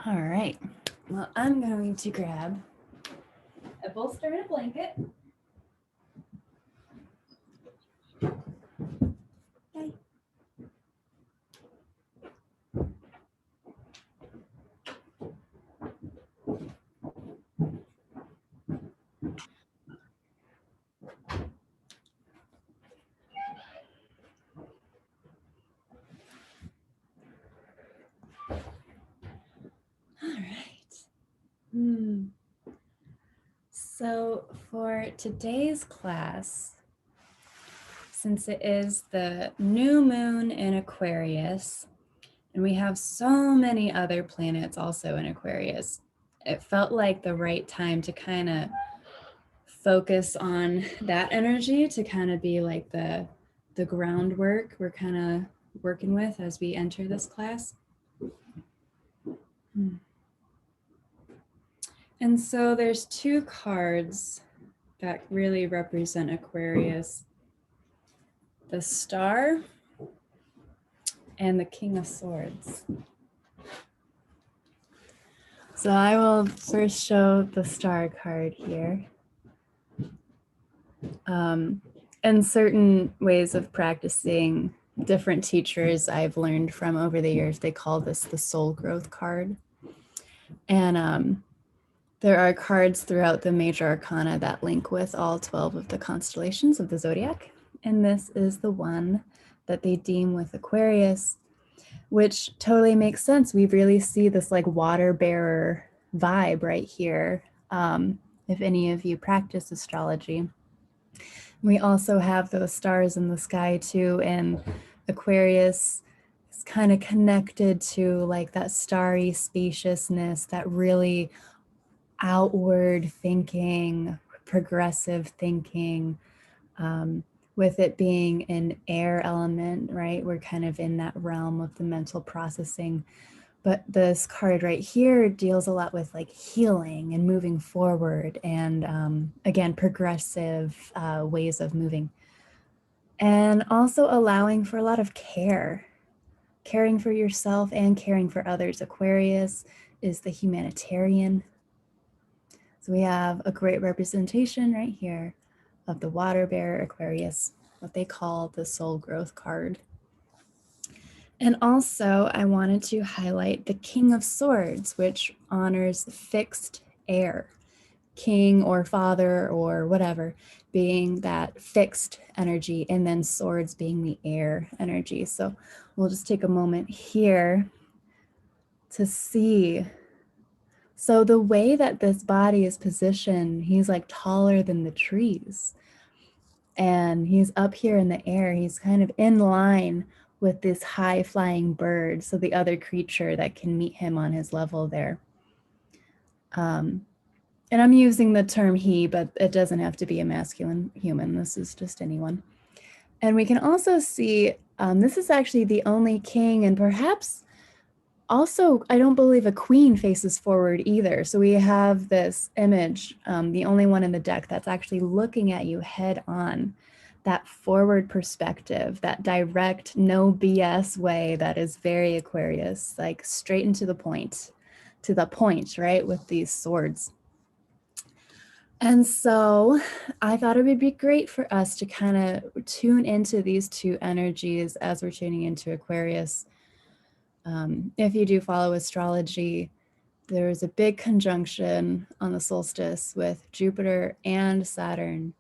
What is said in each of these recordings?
All right. Well, I'm going to grab a bolster and a blanket. Okay. All right. So for today's class, since it is the new moon in Aquarius, and we have so many other planets also in Aquarius, it felt like the right time to kind of focus on that energy to kind of be like the groundwork we're kind of working with as we enter this class. And so there's two cards that really represent Aquarius: the Star and the King of Swords. So I will first show the Star card here. And certain ways of practicing, different teachers I've learned from over the years, they call this the soul growth card. And there are cards throughout the major arcana that link with all 12 of the constellations of the zodiac. And this is the one that they deem with Aquarius, which totally makes sense. We really see this like water bearer vibe right here. If any of you practice astrology. We also have those stars in the sky too, and Aquarius is kind of connected to like that starry spaciousness, that really outward thinking, progressive thinking, with it being an air element, right? We're kind of in that realm of the mental processing. But this card right here deals a lot with like healing and moving forward and again, progressive ways of moving. And also allowing for a lot of care, caring for yourself and caring for others. Aquarius is the humanitarian. So we have a great representation right here of the water bearer Aquarius, what they call the soul growth card. And also I wanted to highlight the King of Swords, which honors fixed air, king or father or whatever, being that fixed energy, and then swords being the air energy. So we'll just take a moment here to see. So the way that this body is positioned, he's like taller than the trees. And he's up here in the air. He's kind of in line with this high flying bird. So the other creature that can meet him on his level there. And I'm using the term he, but it doesn't have to be a masculine human. This is just anyone. And we can also see, this is actually the only king, and perhaps also, I don't believe a queen faces forward either. So we have this image, the only one in the deck that's actually looking at you head on, that forward perspective, that direct, no BS way that is very Aquarius, like straight into the point, right, with these swords. And so I thought it would be great for us to kind of tune into these two energies as we're tuning into Aquarius. If you do follow astrology, there's a big conjunction on the solstice with Jupiter and Saturn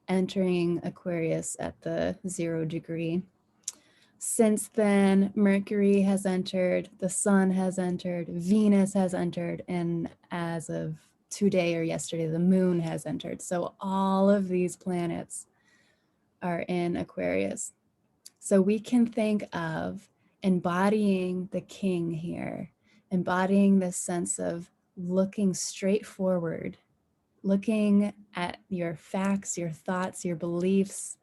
entering Aquarius at the 0 degree. Since then, Mercury has entered, the Sun has entered, Venus has entered, and as of today or yesterday, the Moon has entered. So all of these planets are in Aquarius. So we can think of embodying the king here, embodying this sense of looking straight forward, looking at your facts, your thoughts, your beliefs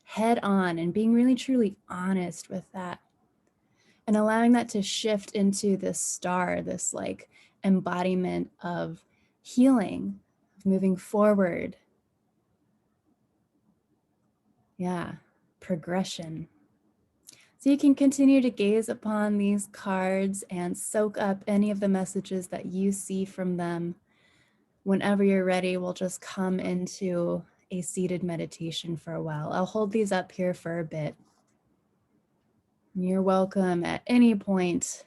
head on, and being really truly honest with that, and allowing that to shift into this star, this like embodiment of healing, of moving forward. Yeah, progression. So you can continue to gaze upon these cards and soak up any of the messages that you see from them. Whenever you're ready, we'll just come into a seated meditation for a while. I'll hold these up here for a bit. You're welcome at any point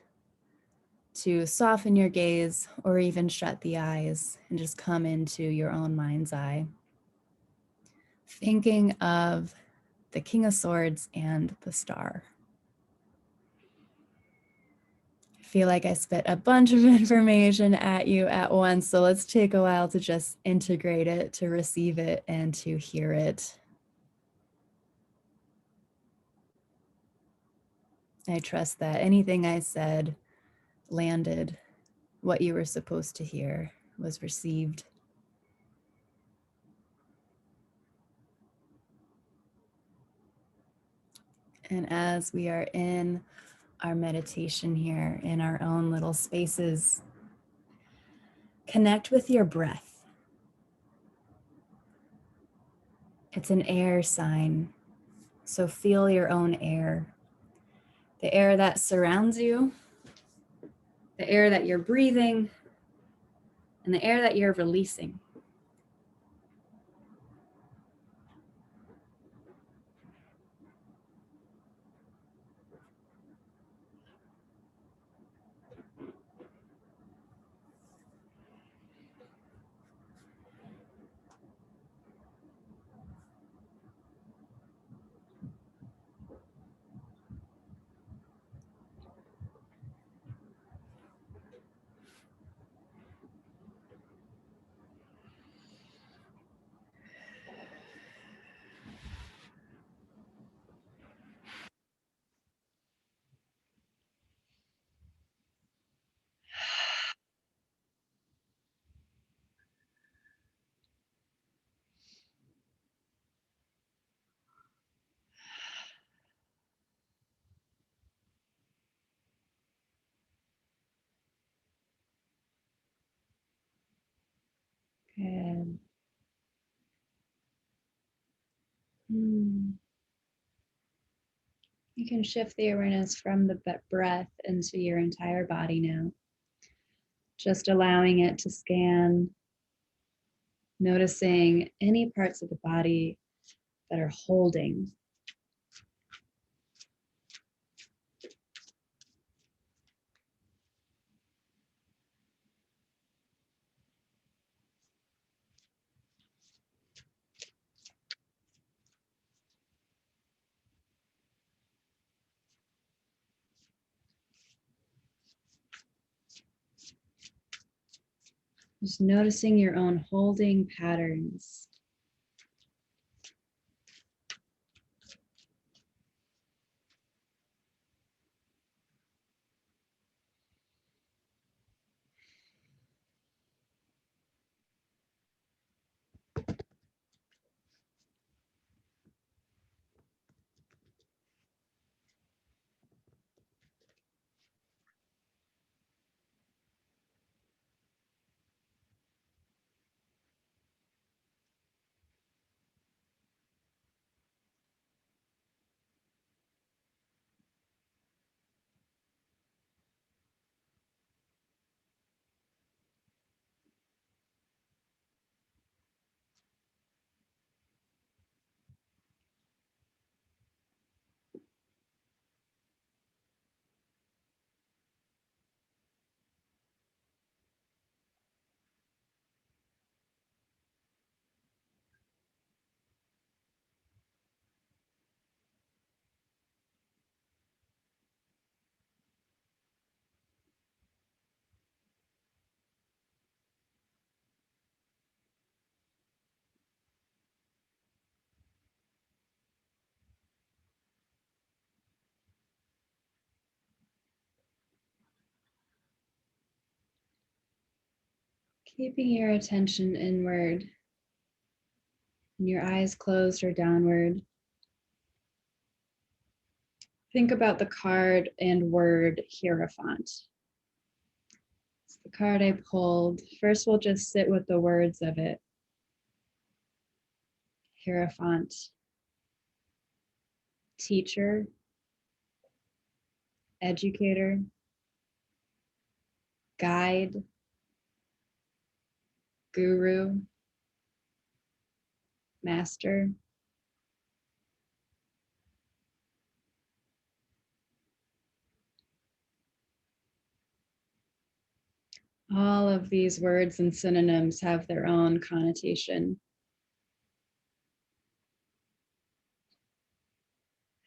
to soften your gaze or even shut the eyes and just come into your own mind's eye. Thinking of the King of Swords and the Star. I feel like I spit a bunch of information at you at once, so let's take a while to just integrate it, to receive it, and to hear it. I trust that anything I said landed. What you were supposed to hear was received. And as we are in our meditation here in our own little spaces, connect with your breath. It's an air sign, so feel your own air. The air that surrounds you, the air that you're breathing, and the air that you're releasing. Good. You can shift the awareness from the breath into your entire body now. Just allowing it to scan, noticing any parts of the body that are holding. Just noticing your own holding patterns. Keeping your attention inward, and your eyes closed or downward. Think about the card and word Hierophant. It's the card I pulled. First, we'll just sit with the words of it. Hierophant, teacher, educator, guide, guru, master. All of these words and synonyms have their own connotation.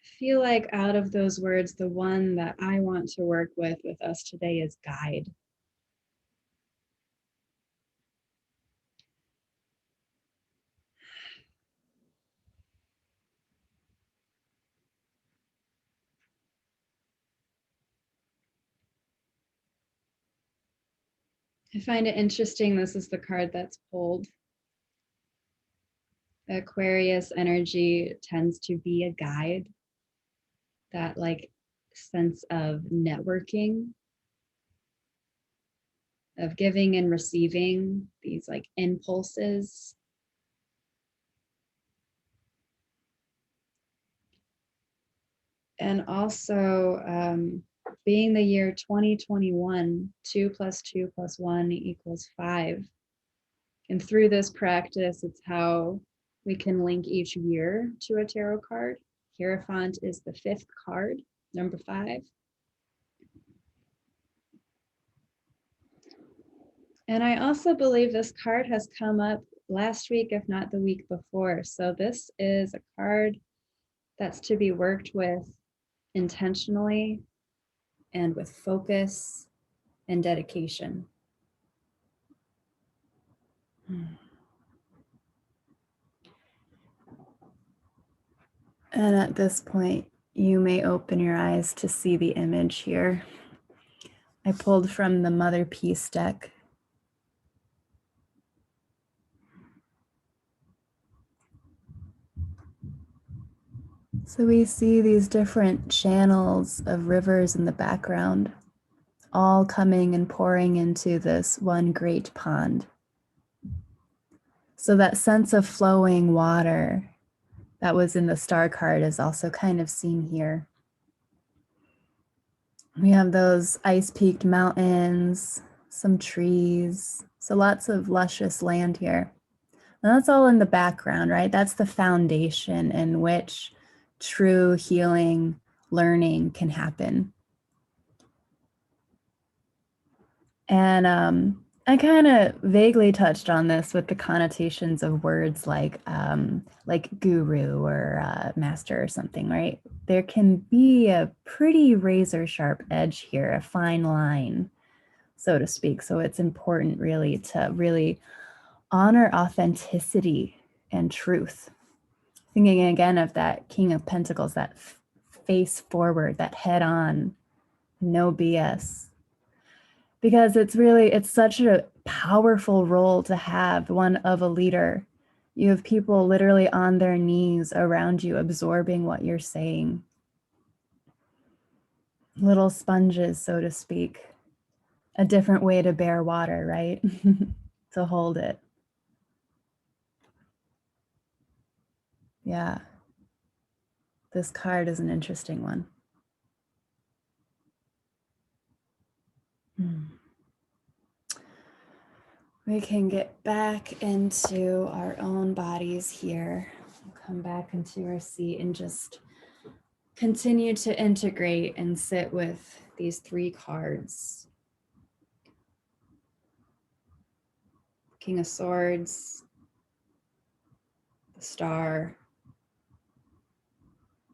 I feel like out of those words, the one that I want to work with us today is guide. I find it interesting. This is the card that's pulled. Aquarius energy tends to be a guide, that like sense of networking, of giving and receiving these like impulses. And also being the year 2021, 2 + 2 + 1 = 5. And through this practice, it's how we can link each year to a tarot card. Hierophant is the 5th card, number 5. And I also believe this card has come up last week, if not the week before. So this is a card that's to be worked with intentionally and with focus and dedication. And at this point, you may open your eyes to see the image here. I pulled from the Mother Peace deck. So we see these different channels of rivers in the background, all coming and pouring into this one great pond. So that sense of flowing water that was in the star card is also kind of seen here. We have those ice-peaked mountains, some trees, so lots of luscious land here. And that's all in the background, right? That's the foundation in which true healing, learning can happen. And I kind of vaguely touched on this with the connotations of words like guru or master or something, right? There can be a pretty razor sharp edge here, a fine line, so to speak. So it's important really to really honor authenticity and truth. Thinking again of that King of Pentacles, that face forward, that head on, no BS. Because it's such a powerful role to have, one of a leader. You have people literally on their knees around you, absorbing what you're saying. Little sponges, so to speak. A different way to bear water, right? To hold it. Yeah. This card is an interesting one. We can get back into our own bodies here. We'll come back into our seat and just continue to integrate and sit with these 3 cards. King of Swords, the Star,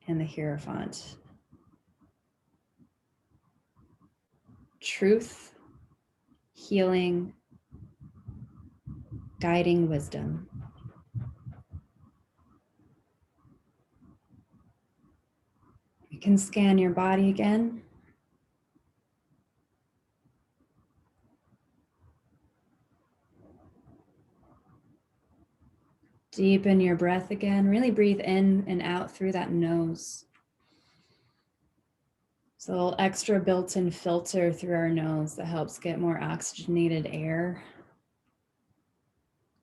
and the Hierophant. Truth, healing, guiding wisdom. You can scan your body again. Deepen your breath again. Really breathe in and out through that nose. So a little extra built-in filter through our nose that helps get more oxygenated air.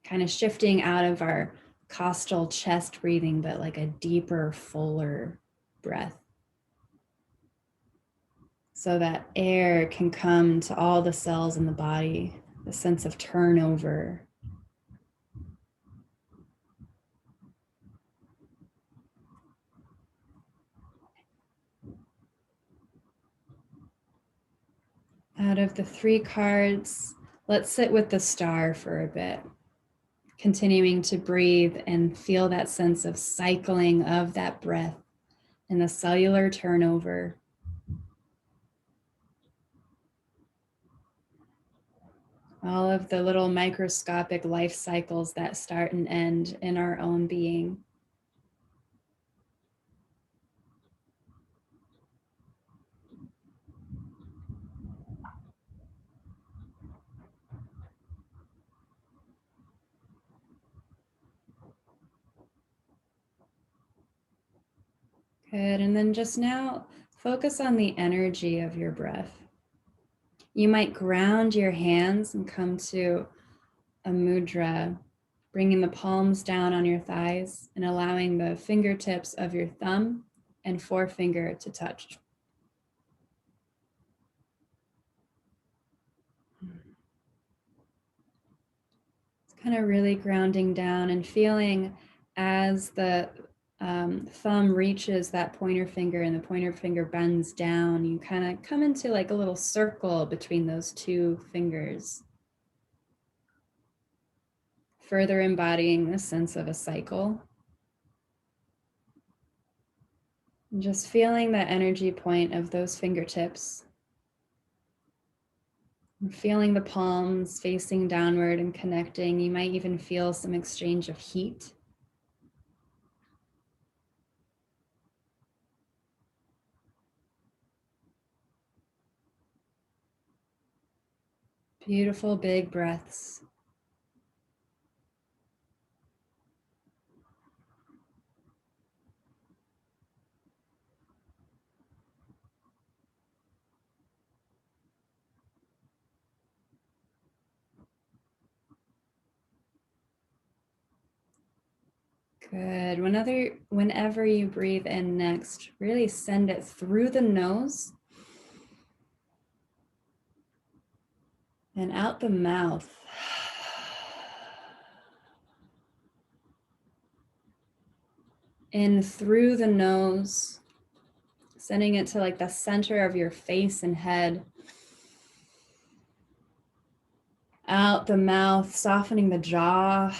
Kind of shifting out of our costal chest breathing, but like a deeper, fuller breath. so that air can come to all the cells in the body, the sense of turnover. Out of the 3 cards, let's sit with the star for a bit, continuing to breathe and feel that sense of cycling of that breath and the cellular turnover. All of the little microscopic life cycles that start and end in our own being. Good. And then just now, focus on the energy of your breath. You might ground your hands and come to a mudra, bringing the palms down on your thighs and allowing the fingertips of your thumb and forefinger to touch. It's kind of really grounding down and feeling as the thumb reaches that pointer finger and the pointer finger bends down, you kind of come into like a little circle between those 2 fingers, further embodying the sense of a cycle. And just feeling that energy point of those fingertips. And feeling the palms facing downward and connecting. You might even feel some exchange of heat. Beautiful big breaths. Good. Whenever you breathe in next, really send it through the nose and out the mouth. In through the nose, sending it to like the center of your face and head. Out the mouth, softening the jaw.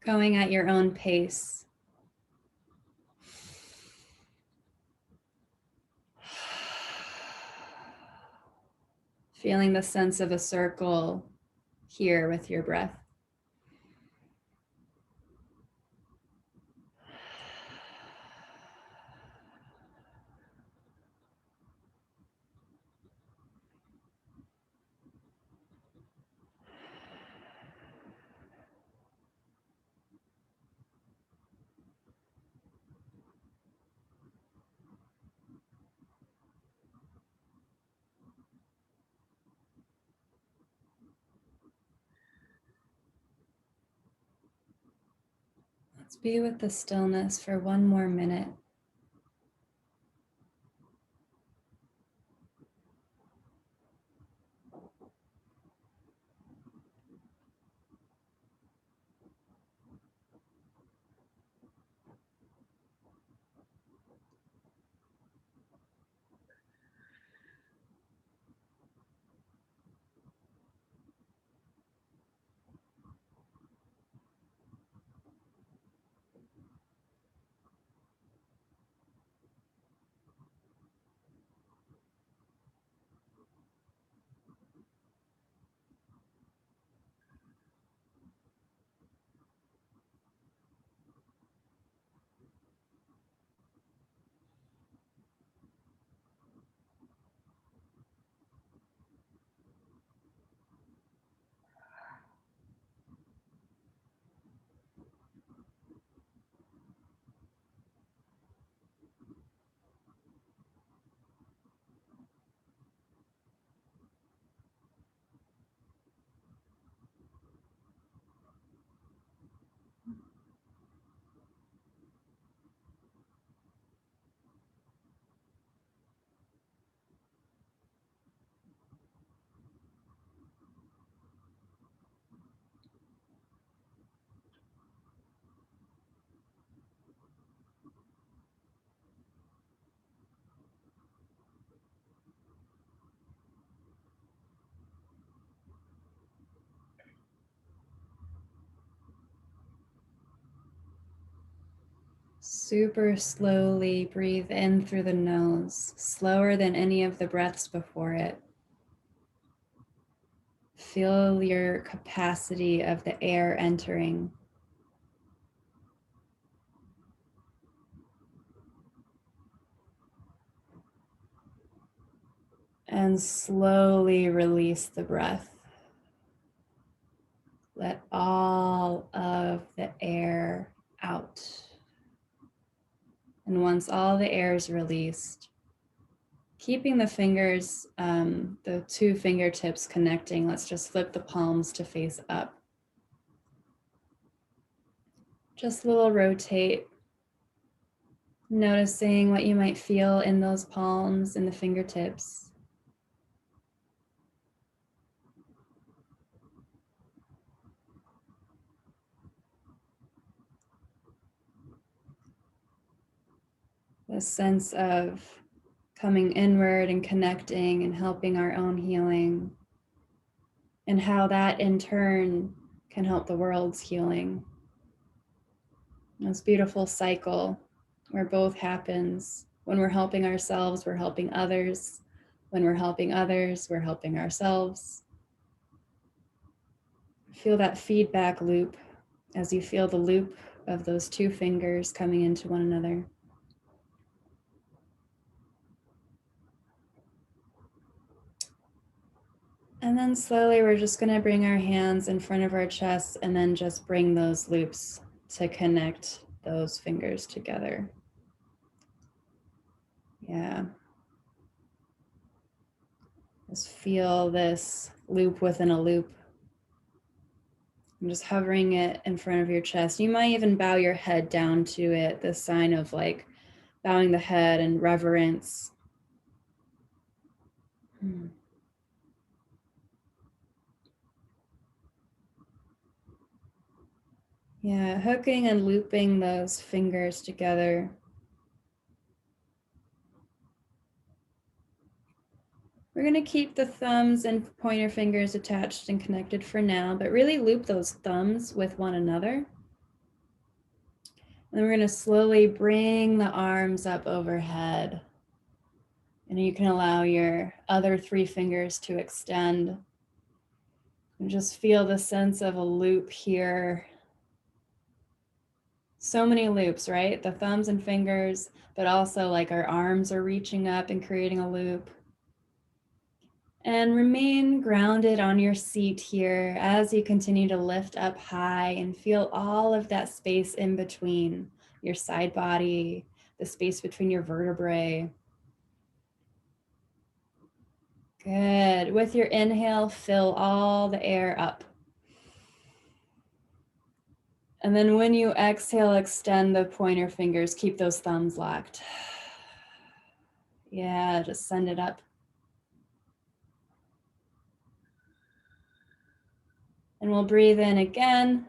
Going at your own pace. Feeling the sense of a circle here with your breath. Let's be with the stillness for 1 more minute. Super slowly breathe in through the nose, slower than any of the breaths before it. Feel your capacity of the air entering. And slowly release the breath. Let all of the air out. And once all the air is released, keeping the fingers, the two fingertips connecting, let's just flip the palms to face up. Just a little rotate, noticing what you might feel in those palms and the fingertips. The sense of coming inward and connecting and helping our own healing, and how that in turn can help the world's healing. This beautiful cycle where both happens. When we're helping ourselves, we're helping others. When we're helping others, we're helping ourselves. Feel that feedback loop as you feel the loop of those two fingers coming into one another. And then slowly we're just going to bring our hands in front of our chest and then just bring those loops to connect those fingers together. Yeah. Just feel this loop within a loop. I'm just hovering it in front of your chest. You might even bow your head down to it, this sign of like bowing the head and reverence. Yeah, hooking and looping those fingers together. We're going to keep the thumbs and pointer fingers attached and connected for now, but really loop those thumbs with one another. And then we're going to slowly bring the arms up overhead. And you can allow your other three fingers to extend. And just feel the sense of a loop here. So many loops, right? The thumbs and fingers, but also like our arms are reaching up and creating a loop. And remain grounded on your seat here as you continue to lift up high and feel all of that space in between your side body, the space between your vertebrae. Good. With your inhale, fill all the air up. And then when you exhale, extend the pointer fingers. Keep those thumbs locked. Yeah, just send it up. And we'll breathe in again.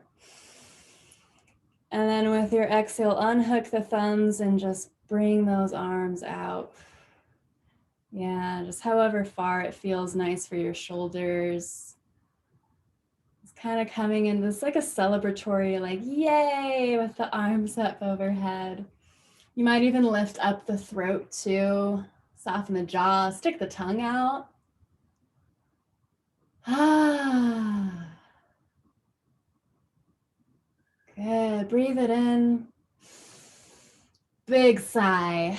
And then with your exhale, unhook the thumbs and just bring those arms out. Yeah, just however far it feels nice for your shoulders. It's kind of coming in this like a celebratory, like, yay, with the arms up overhead. You might even lift up the throat too. Soften the jaw, stick the tongue out. Ah. Good. Breathe it in. Big sigh.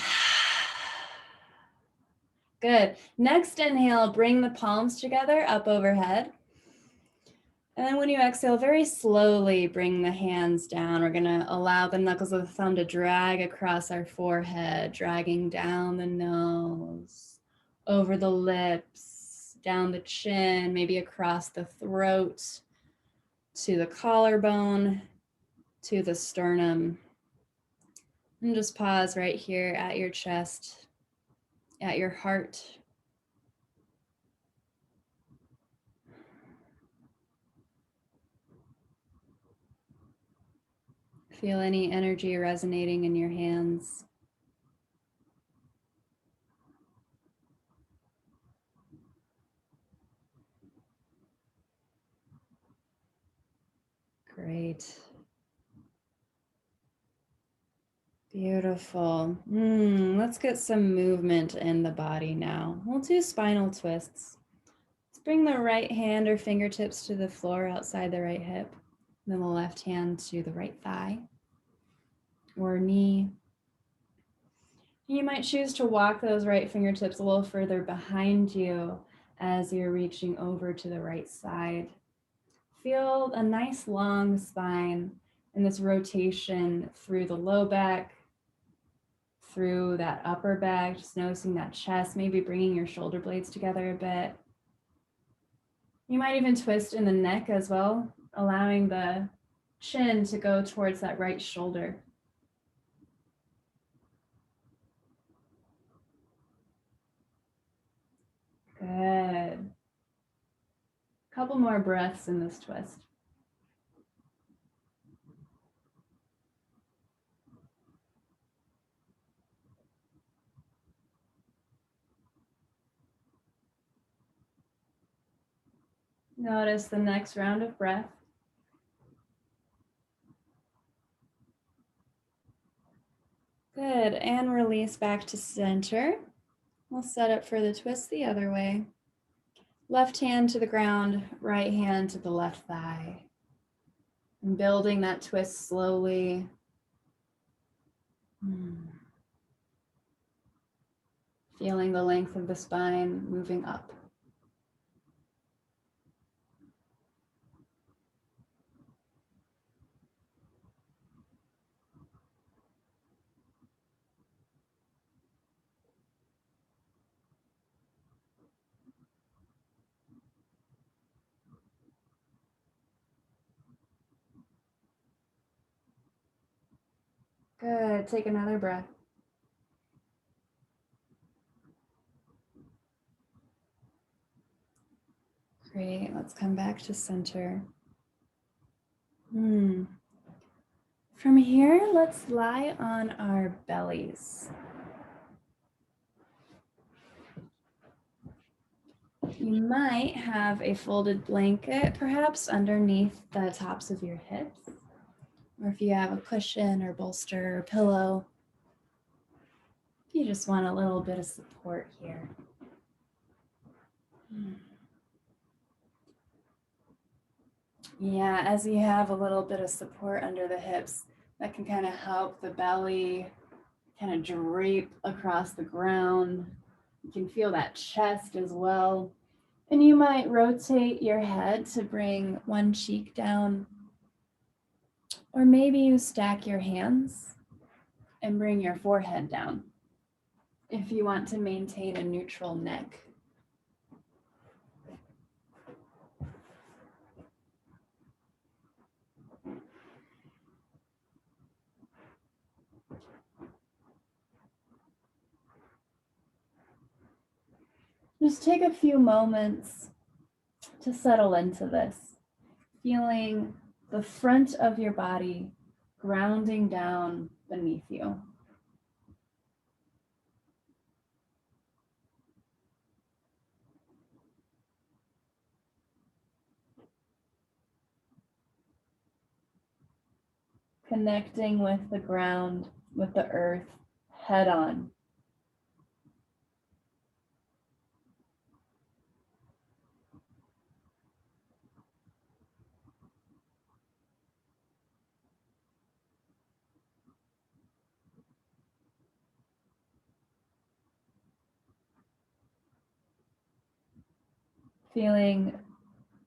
Good. Next inhale, bring the palms together up overhead. And then when you exhale, very slowly bring the hands down. We're going to allow the knuckles of the thumb to drag across our forehead, dragging down the nose, over the lips, down the chin, maybe across the throat, to the collarbone, to the sternum. And just pause right here at your chest, at your heart. Feel any energy resonating in your hands. Great. Beautiful. Let's get some movement in the body now. We'll do spinal twists. Let's bring the right hand or fingertips to the floor outside the right hip. Then the left hand to the right thigh or knee. You might choose to walk those right fingertips a little further behind you as you're reaching over to the right side. Feel a nice long spine and this rotation through the low back, through that upper back, just noticing that chest, maybe bringing your shoulder blades together a bit. You might even twist in the neck as well, allowing the chin to go towards that right shoulder. Good. Couple more breaths in this twist. Notice the next round of breath. Good, and release back to center. We'll set up for the twist the other way. Left hand to the ground, right hand to the left thigh. And building that twist slowly. Feeling the length of the spine moving up. Good, take another breath. Great, let's come back to center. From here, let's lie on our bellies. You might have a folded blanket, perhaps underneath the tops of your hips, or if you have a cushion or bolster or pillow, you just want a little bit of support here. Yeah, as you have a little bit of support under the hips, that can kind of help the belly kind of drape across the ground. You can feel that chest as well. And you might rotate your head to bring one cheek down, or maybe you stack your hands and bring your forehead down if you want to maintain a neutral neck. Just take a few moments to settle into this, feeling the front of your body grounding down beneath you. Connecting with the ground, with the earth, head on. Feeling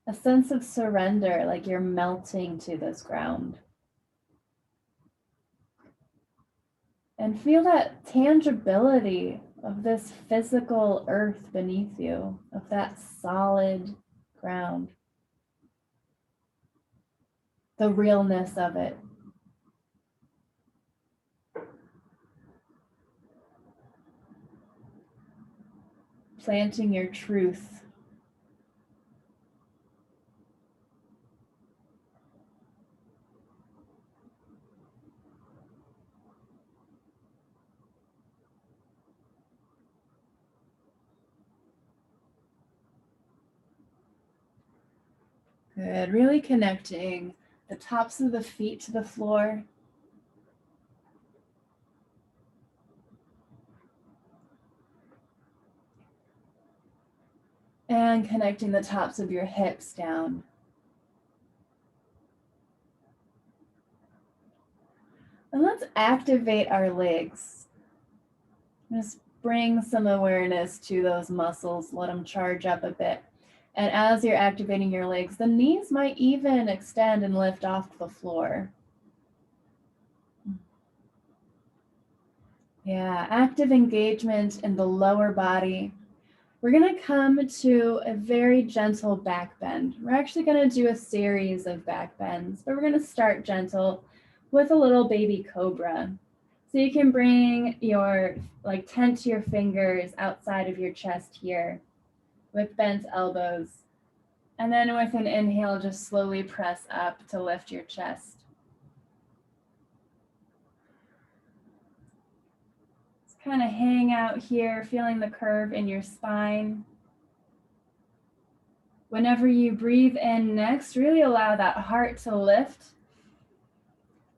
a sense of surrender, like you're melting to this ground. And feel that tangibility of this physical earth beneath you, of that solid ground. The realness of it. Planting your truth. Good, really connecting the tops of the feet to the floor. And connecting the tops of your hips down. And let's activate our legs. Just bring some awareness to those muscles. Let them charge up a bit. And as you're activating your legs, the knees might even extend and lift off the floor. Yeah, active engagement in the lower body. We're going to come to a very gentle back bend. We're actually going to do a series of back bends, but we're going to start gentle with a little baby cobra. So you can bring your, tent your fingers outside of your chest here with bent elbows. And then with an inhale, just slowly press up to lift your chest. Just kind of hang out here, feeling the curve in your spine. Whenever you breathe in next, really allow that heart to lift.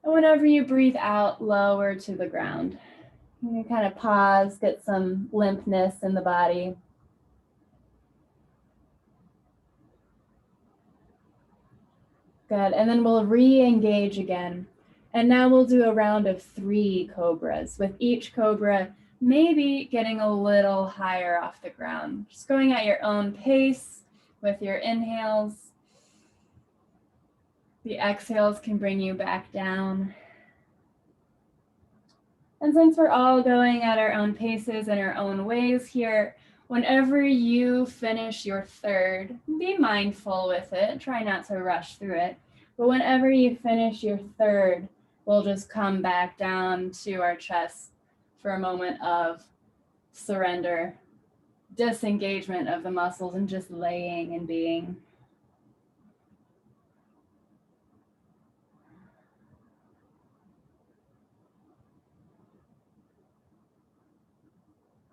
And whenever you breathe out, lower to the ground. You can kind of pause, get some limpness in the body. Good, and then we'll re-engage again. And now we'll do a round of 3 cobras, with each cobra maybe getting a little higher off the ground. Just going at your own pace with your inhales. The exhales can bring you back down. And since we're all going at our own paces and our own ways here, whenever you finish your third, be mindful with it. Try not to rush through it. But whenever you finish your third, we'll just come back down to our chest for a moment of surrender, disengagement of the muscles, and just laying and being.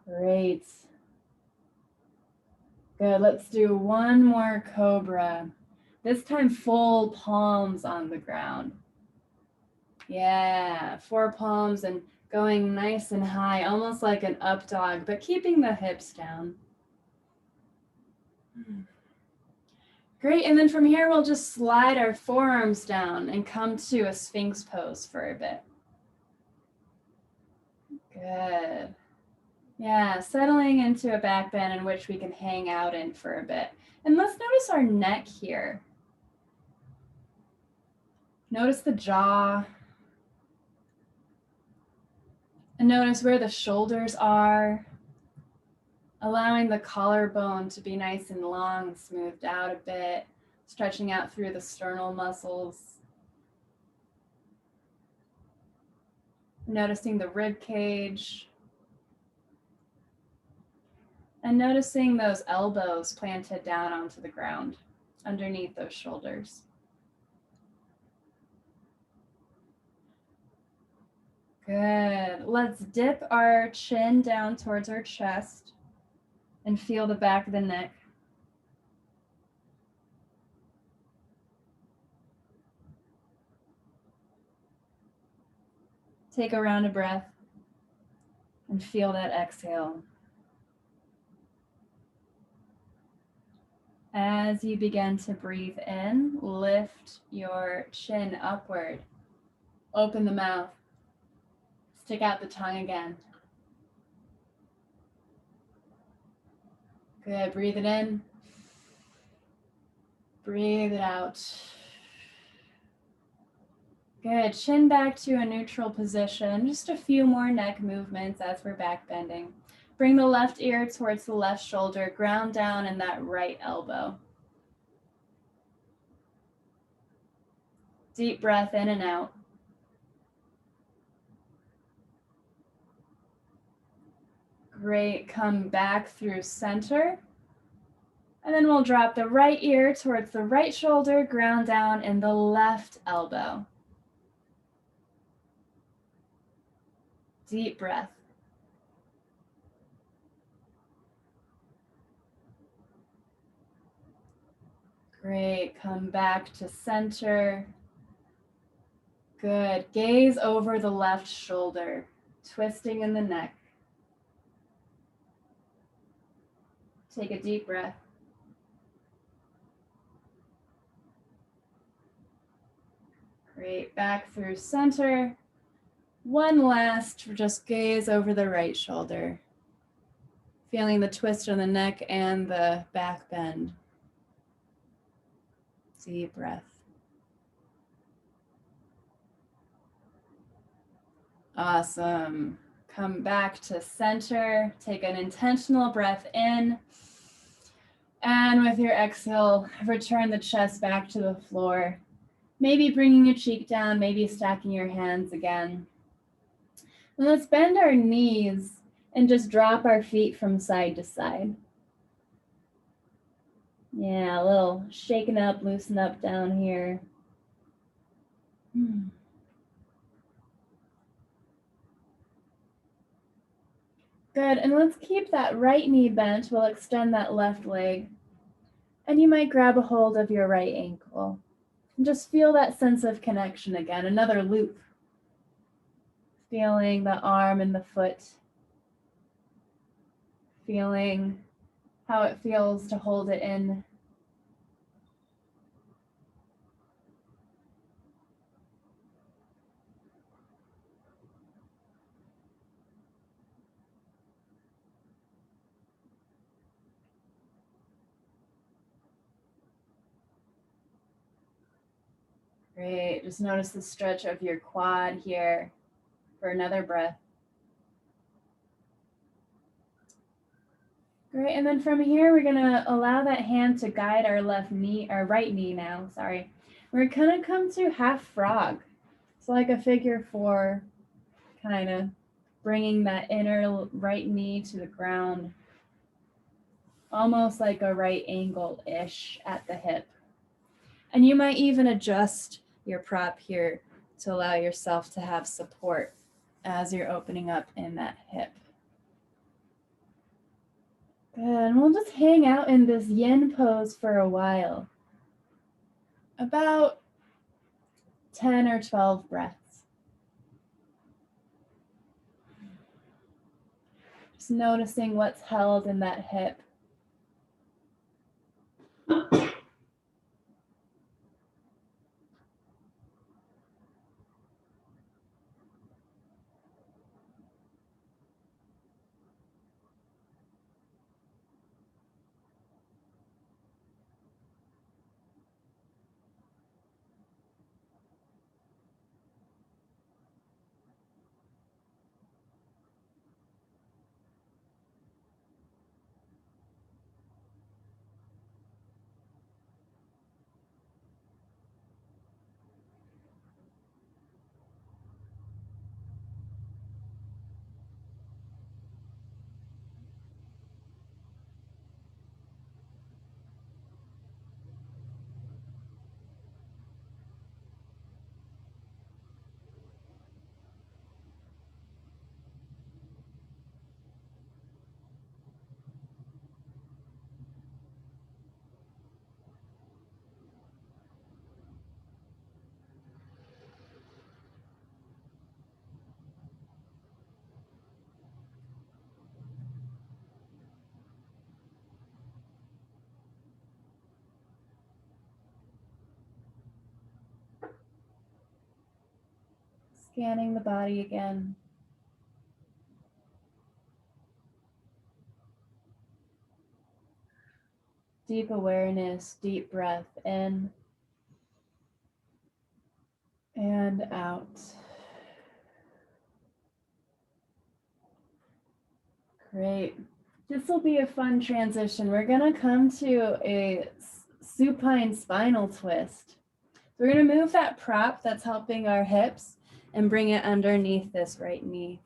Great. Good, let's do one more cobra. This time full palms on the ground. Yeah, 4 palms and going nice and high, almost like an up dog, but keeping the hips down. Great, and then from here, we'll just slide our forearms down and come to a Sphinx pose for a bit. Good. Yeah, settling into a back bend in which we can hang out in for a bit. And let's notice our neck here. Notice the jaw. And notice where the shoulders are. Allowing the collarbone to be nice and long and smoothed out a bit. Stretching out through the sternal muscles. Noticing the rib cage. And noticing those elbows planted down onto the ground underneath those shoulders. Good. Let's dip our chin down towards our chest and feel the back of the neck. Take a round of breath and feel that exhale. As you begin to breathe in, lift your chin upward. Open the mouth. Stick out the tongue again. Good. Breathe it in. Breathe it out. Good. Chin back to a neutral position. Just a few more neck movements as we're back bending. Bring the left ear towards the left shoulder. Ground down in that right elbow. Deep breath in and out. Great. Come back through center. And then we'll drop the right ear towards the right shoulder, ground down in the left elbow. Deep breath. Great. Come back to center. Good. Gaze over the left shoulder, twisting in the neck. Take a deep breath. Great, back through center. One last, just gaze over the right shoulder. Feeling the twist in the neck and the back bend. Deep breath. Awesome. Come back to center. Take an intentional breath in. And with your exhale, return the chest back to the floor. Maybe bringing your cheek down, maybe stacking your hands again. And let's bend our knees and just drop our feet from side to side. Yeah, a little shaken up, loosen up down here. Good, and let's keep that right knee bent. We'll extend that left leg. And you might grab a hold of your right ankle. And just feel that sense of connection again, another loop. Feeling the arm and the foot. Feeling how it feels to hold it in. Great, just notice the stretch of your quad here for another breath. Great, and then from here, we're gonna allow that hand to guide our left knee, our right knee now, sorry. We're gonna come to half frog. So like a figure 4, kind of bringing that inner right knee to the ground. Almost like a right angle-ish at the hip. And you might even adjust your prop here to allow yourself to have support as you're opening up in that hip. Good, and we'll just hang out in this yin pose for a while. About 10 or 12 breaths. Just noticing what's held in that hip. Scanning the body again. Deep awareness, deep breath in and out. Great. This will be a fun transition. We're gonna come to a supine spinal twist. We're gonna move that prop that's helping our hips and bring it underneath this right knee.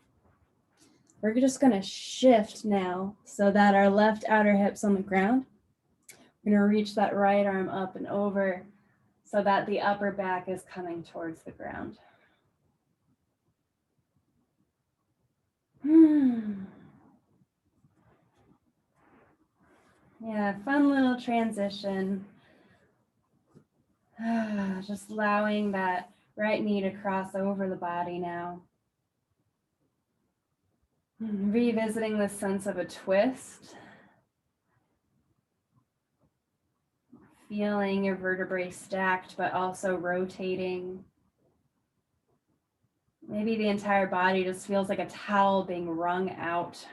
We're just gonna shift now so that our left outer hip's on the ground. We're gonna reach that right arm up and over so that the upper back is coming towards the ground. Yeah, fun little transition. Just allowing that right knee to cross over the body now. Revisiting the sense of a twist. Feeling your vertebrae stacked, but also rotating. Maybe the entire body just feels like a towel being wrung out.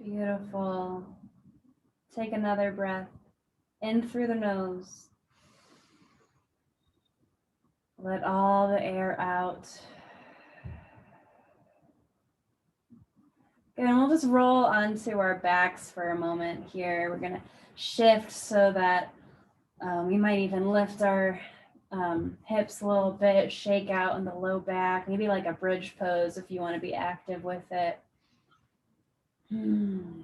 Beautiful. Take another breath in through the nose. Let all the air out. Good, and we'll just roll onto our backs for a moment here. We're going to shift so that we might even lift our hips a little bit, shake out in the low back, maybe like a bridge pose if you want to be active with it. Good.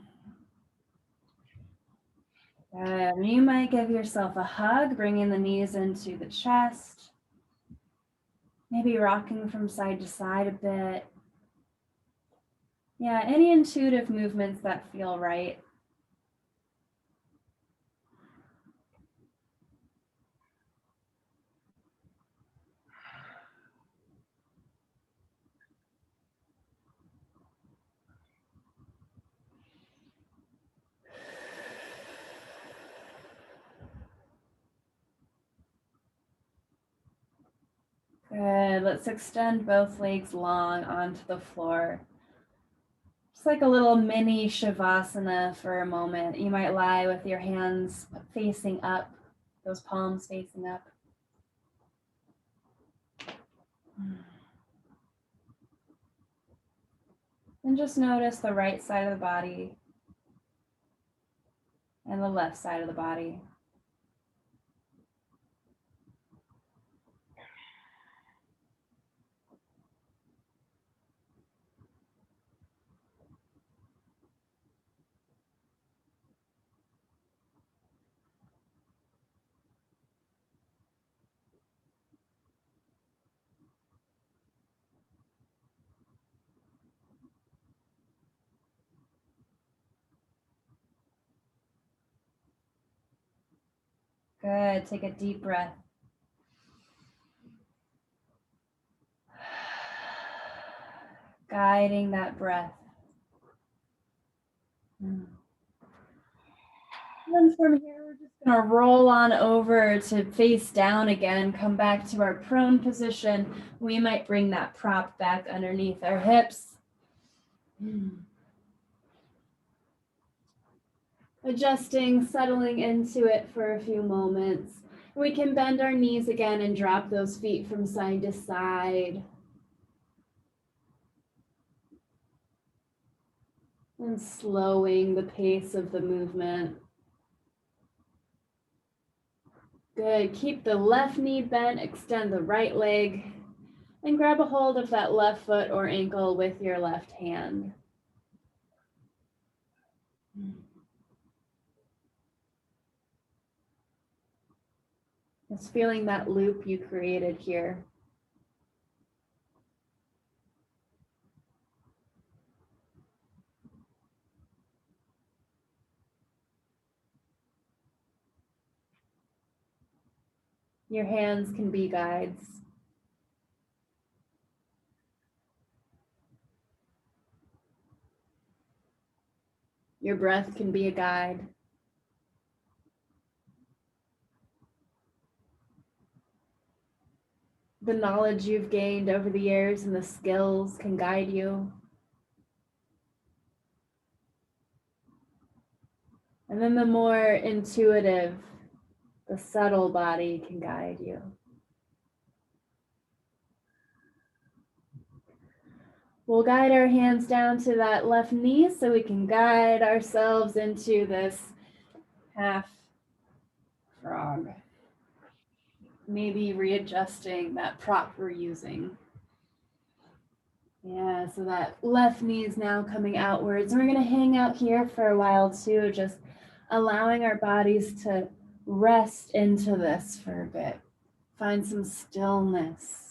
You might give yourself a hug, bringing the knees into the chest. Maybe rocking from side to side a bit. Yeah, any intuitive movements that feel right. Good. Let's extend both legs long onto the floor. Just like a little mini shavasana for a moment. You might lie with your hands facing up, those palms facing up. And just notice the right side of the body and the left side of the body. Good. Take a deep breath. Guiding that breath. And from here, we're just going to roll on over to face down again, come back to our prone position. We might bring that prop back underneath our hips. Adjusting, settling into it for a few moments. We can bend our knees again and drop those feet from side to side. And slowing the pace of the movement. Good. Keep the left knee bent, extend the right leg, and grab a hold of that left foot or ankle with your left hand. Just feeling that loop you created here. Your hands can be guides. Your breath can be a guide. The knowledge you've gained over the years and the skills can guide you. And then the more intuitive, the subtle body can guide you. We'll guide our hands down to that left knee so we can guide ourselves into this half frog. Maybe readjusting that prop we're using. Yeah, so that left knee is now coming outwards. And we're going to hang out here for a while too, just allowing our bodies to rest into this for a bit. Find some stillness.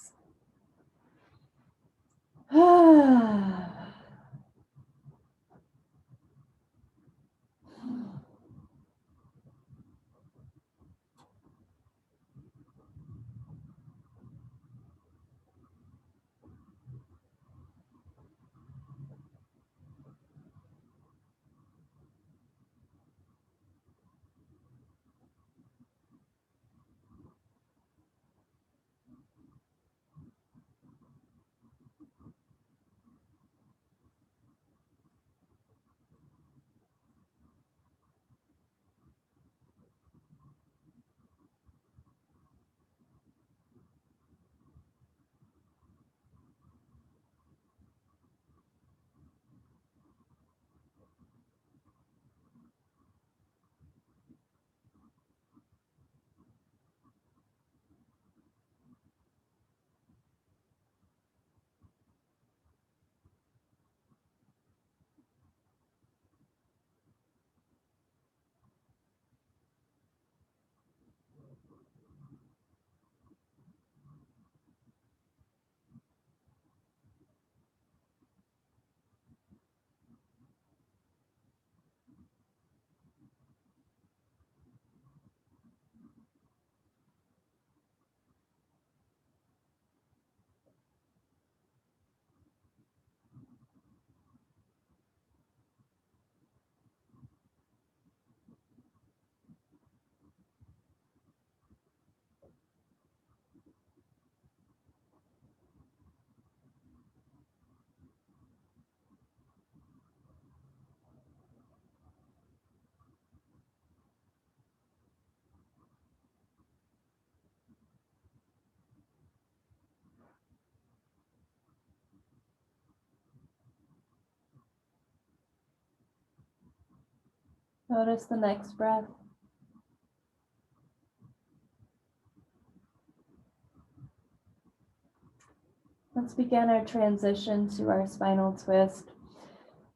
Notice the next breath. Let's begin our transition to our spinal twist.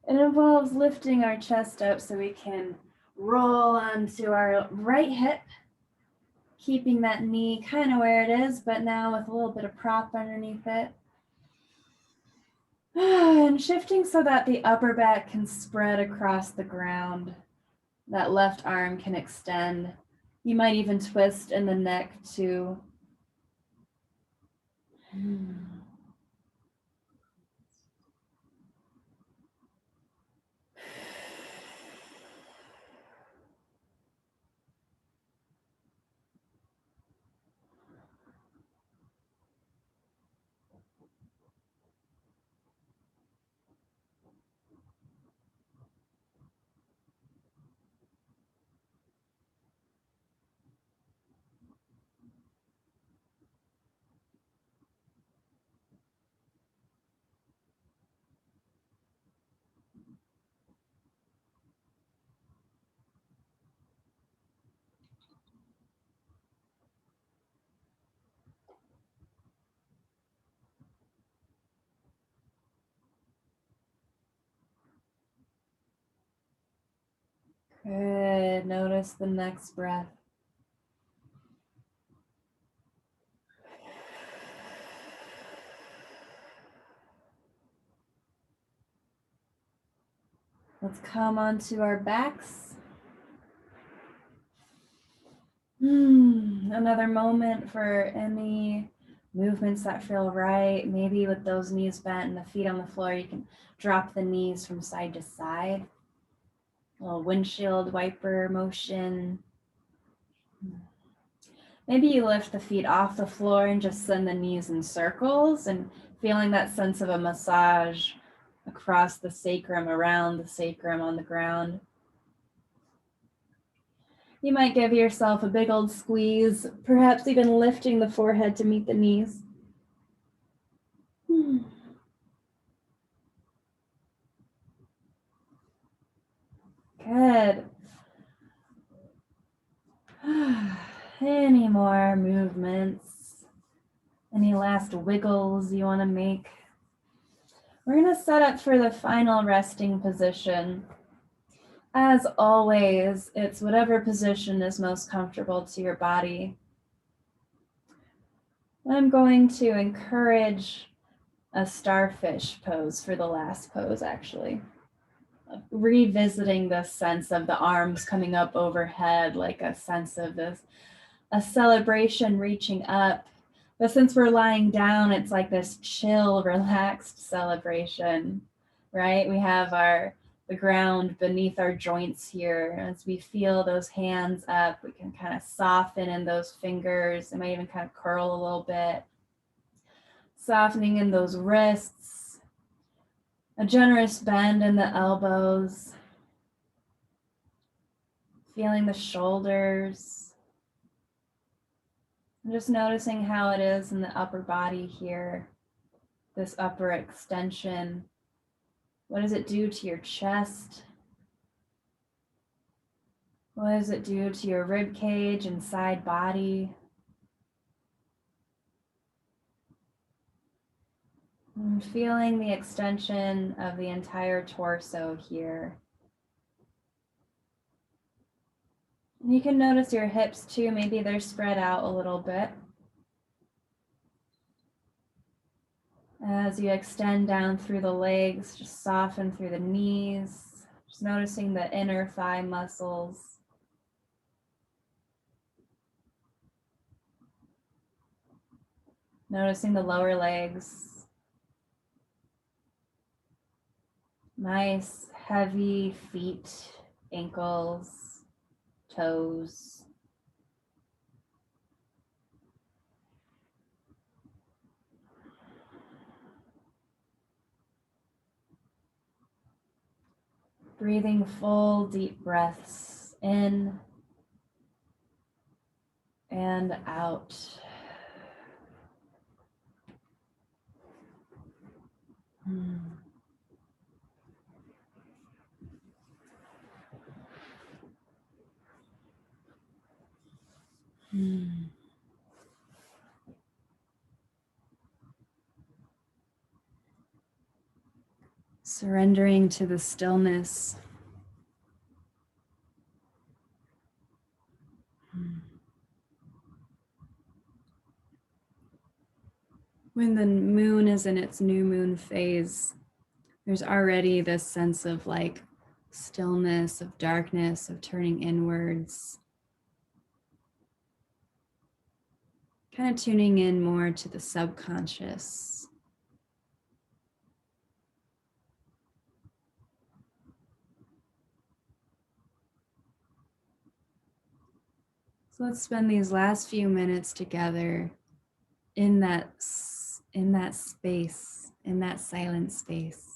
It involves lifting our chest up so we can roll onto our right hip, keeping that knee kind of where it is, but now with a little bit of prop underneath it. And shifting so that the upper back can spread across the ground. That left arm can extend. You might even twist in the neck too. Good. Notice the next breath. Let's come onto our backs. Another moment for any movements that feel right. Maybe with those knees bent and the feet on the floor, you can drop the knees from side to side. A little windshield wiper motion. Maybe you lift the feet off the floor and just send the knees in circles and feeling that sense of a massage across the sacrum, around the sacrum on the ground. You might give yourself a big old squeeze, perhaps even lifting the forehead to meet the knees. Good. Any more movements? Any last wiggles you want to make? We're going to set up for the final resting position. As always, it's whatever position is most comfortable to your body. I'm going to encourage a starfish pose for the last pose, actually. Revisiting this sense of the arms coming up overhead, like a sense of this, a celebration reaching up. But since we're lying down, it's like this chill, relaxed celebration, right? We have the ground beneath our joints here. As we feel those hands up, we can kind of soften in those fingers. It might even kind of curl a little bit. Softening in those wrists. A generous bend in the elbows. Feeling the shoulders. And just noticing how it is in the upper body here. This upper extension. What does it do to your chest? What does it do to your rib cage and side body? And feeling the extension of the entire torso here. And you can notice your hips too. Maybe they're spread out a little bit. As you extend down through the legs, just soften through the knees. Just noticing the inner thigh muscles. Noticing the lower legs. Nice, heavy feet, ankles, toes. Breathing full, deep breaths in and out. Surrendering to the stillness. When the moon is in its new moon phase, there's already this sense of like stillness, of darkness, of turning inwards. Kind of tuning in more to the subconscious. So let's spend these last few minutes together in that space, in that silent space.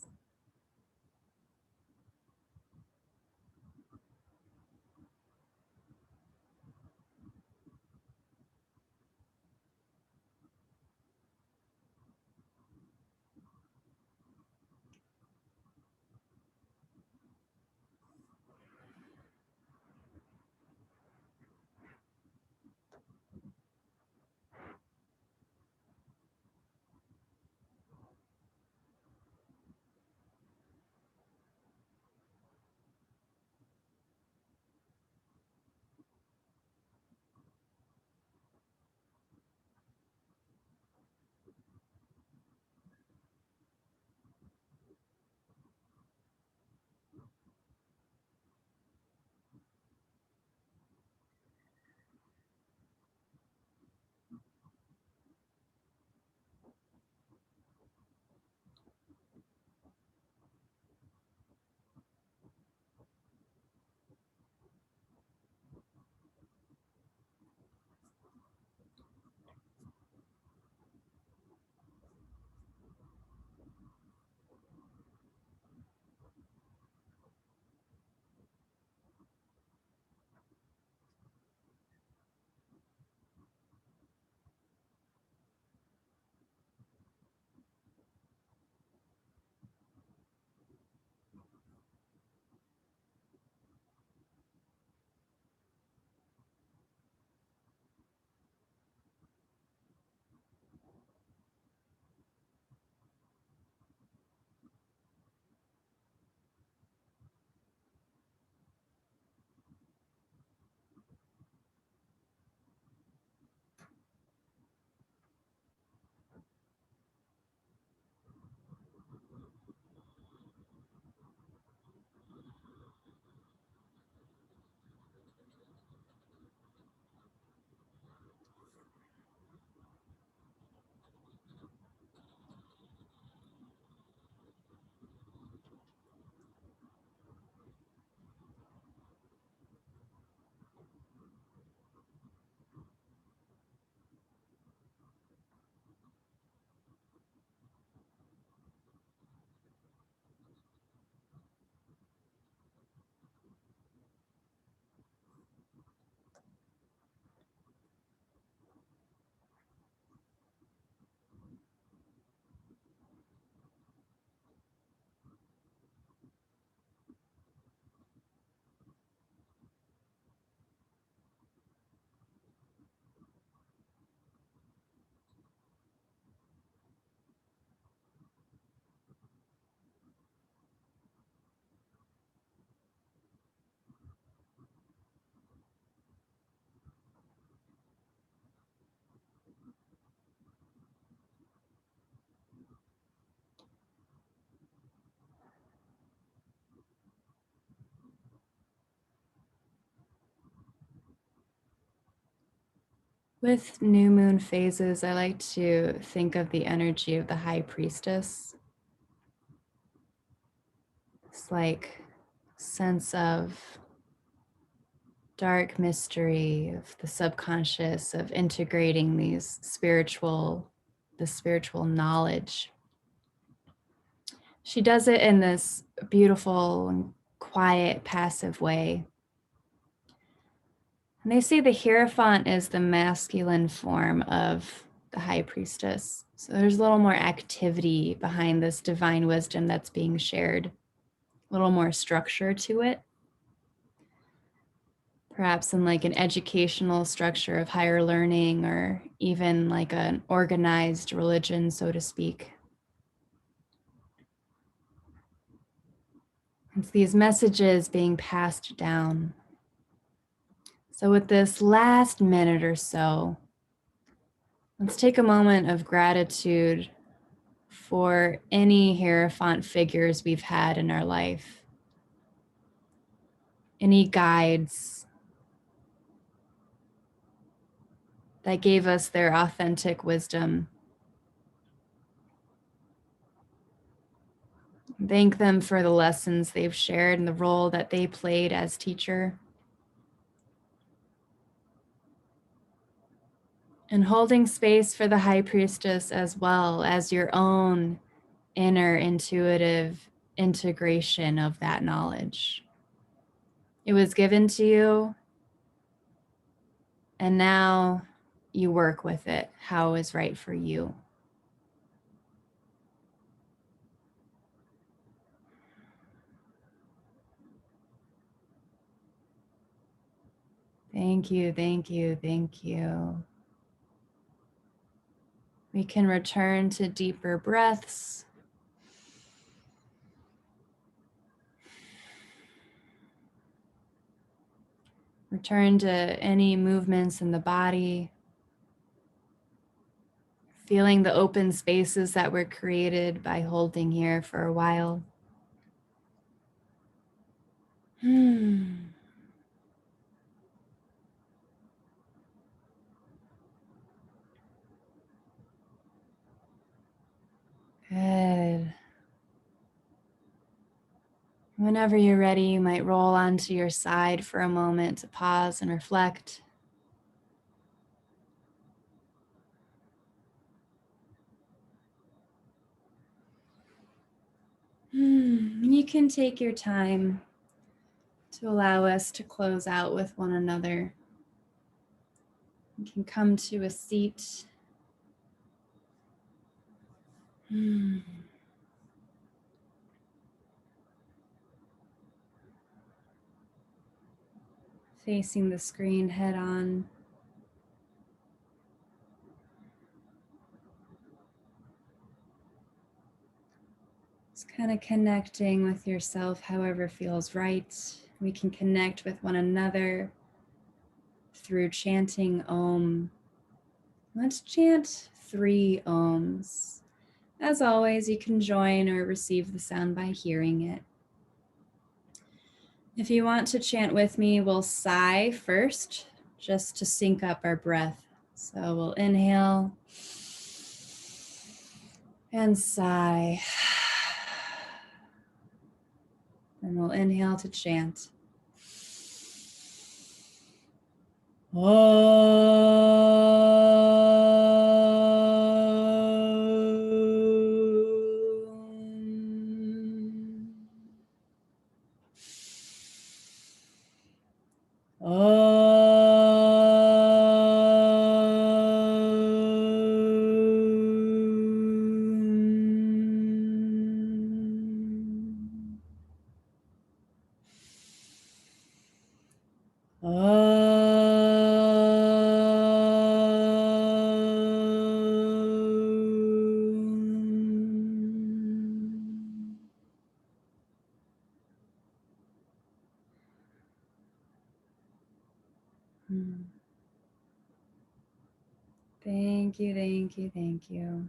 With new moon phases, I like to think of the energy of the High Priestess. It's like sense of dark mystery, of the subconscious, of integrating the spiritual knowledge. She does it in this beautiful and quiet, passive way. And they say the Hierophant is the masculine form of the High Priestess. So there's a little more activity behind this divine wisdom that's being shared, a little more structure to it. Perhaps in like an educational structure of higher learning, or even like an organized religion, so to speak. It's these messages being passed down. So with this last minute or so, let's take a moment of gratitude for any Hierophant figures we've had in our life, any guides that gave us their authentic wisdom. Thank them for the lessons they've shared and the role that they played as teacher. And holding space for the High Priestess as well as your own inner intuitive integration of that knowledge. It was given to you, and now you work with it how is right for you. Thank you, thank you, thank you. We can return to deeper breaths. Return to any movements in the body. Feeling the open spaces that were created by holding here for a while. Good. Whenever you're ready, you might roll onto your side for a moment to pause and reflect. You can take your time to allow us to close out with one another. You can come to a seat. Facing the screen head on. Just kind of connecting with yourself however feels right. We can connect with one another through chanting Om. Let's chant 3 Ohms. As always, you can join or receive the sound by hearing it. If you want to chant with me, we'll sigh first, just to sync up our breath. So we'll inhale and sigh. And we'll inhale to chant. Thank you, thank you, thank you.